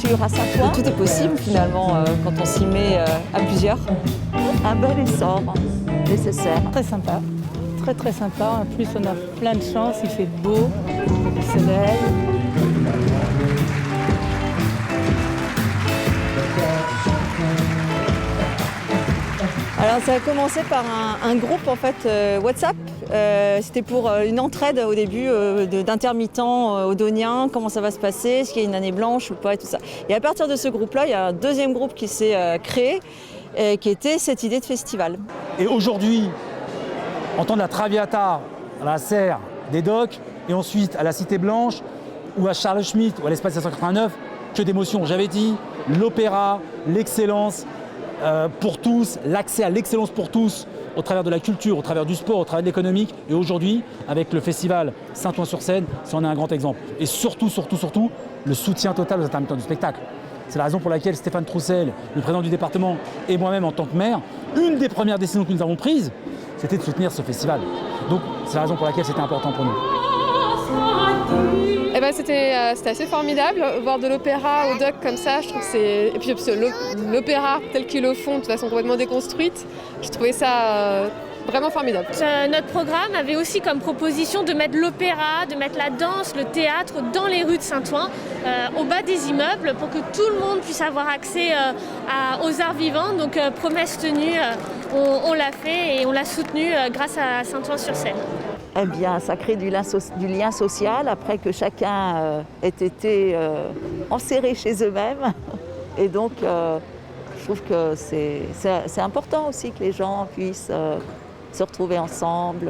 culture à Saint-Ouen. Tout est possible finalement quand on s'y met à plusieurs. Un bel essor nécessaire. Très sympa, très sympa. En plus, on a plein de chance, il fait beau, soleil. Alors ça a commencé par un groupe en fait WhatsApp. C'était pour une entraide au début d'intermittents odoniens, comment ça va se passer, est-ce qu'il y a une année blanche ou pas et tout ça. Et à partir de ce groupe-là, il y a un deuxième groupe qui s'est créé, qui était cette idée de festival. Et aujourd'hui, entendre la Traviata à la serre des docks et ensuite à la Cité Blanche ou à Charles Schmitt ou à l'Espace 789, que d'émotions. J'avais dit l'opéra, l'excellence pour tous, l'accès à l'excellence pour tous au travers de la culture, au travers du sport, au travers de l'économique. Et aujourd'hui, avec le festival Saint-Ouen-sur-Seine, c'en est un grand exemple. Et surtout, le soutien total aux intermittents du spectacle. C'est la raison pour laquelle Stéphane Troussel, le président du département, et moi-même en tant que maire, une des premières décisions que nous avons prises, c'était de soutenir ce festival. Donc c'est la raison pour laquelle c'était important pour nous. Eh ben, c'était assez formidable, voir de l'opéra au dock comme ça, je trouve que c'est... Et puis l'opéra tel qu'ils le font de façon complètement déconstruite, je trouvais ça vraiment formidable. Notre programme avait aussi comme proposition de mettre l'opéra, de mettre la danse, le théâtre dans les rues de Saint-Ouen, au bas des immeubles, pour que tout le monde puisse avoir accès aux arts vivants. Donc promesse tenue, on l'a fait et on l'a soutenu grâce à Saint-Ouen-sur-Seine. Eh bien, ça crée du lien social après que chacun ait été enserré chez eux-mêmes. Et donc, je trouve que c'est important aussi que les gens puissent se retrouver ensemble.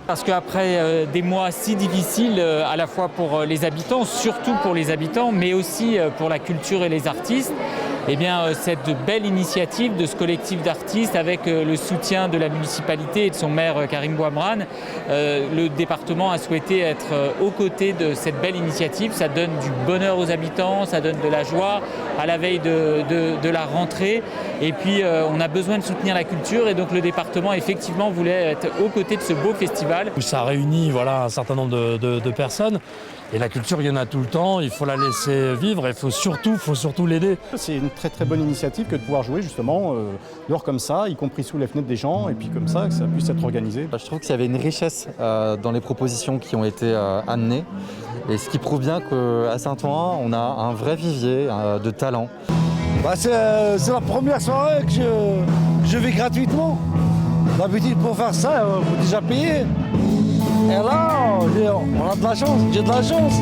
Parce qu'après des mois si difficiles, à la fois pour les habitants, surtout pour les habitants, mais aussi pour la culture et les artistes, eh bien, cette belle initiative de ce collectif d'artistes avec le soutien de la municipalité et de son maire Karim Bouamran, le département a souhaité être aux côtés de cette belle initiative. Ça donne du bonheur aux habitants, ça donne de la joie à la veille de la rentrée. Et puis on a besoin de soutenir la culture et donc le département effectivement voulait être aux côtés de ce beau festival. Ça réunit un certain nombre de personnes. Et la culture, il y en a tout le temps, il faut la laisser vivre et il faut surtout l'aider. C'est une très bonne initiative que de pouvoir jouer justement dehors comme ça, y compris sous les fenêtres des gens, et puis comme ça, que ça puisse être organisé. Je trouve qu'il y avait une richesse dans les propositions qui ont été amenées, et ce qui prouve bien qu'à Saint-Ouen, on a un vrai vivier de talent. C'est la première soirée que je vais gratuitement. D'habitude, pour faire ça, il faut déjà payer. Et là, on a de la chance, j'ai de la chance.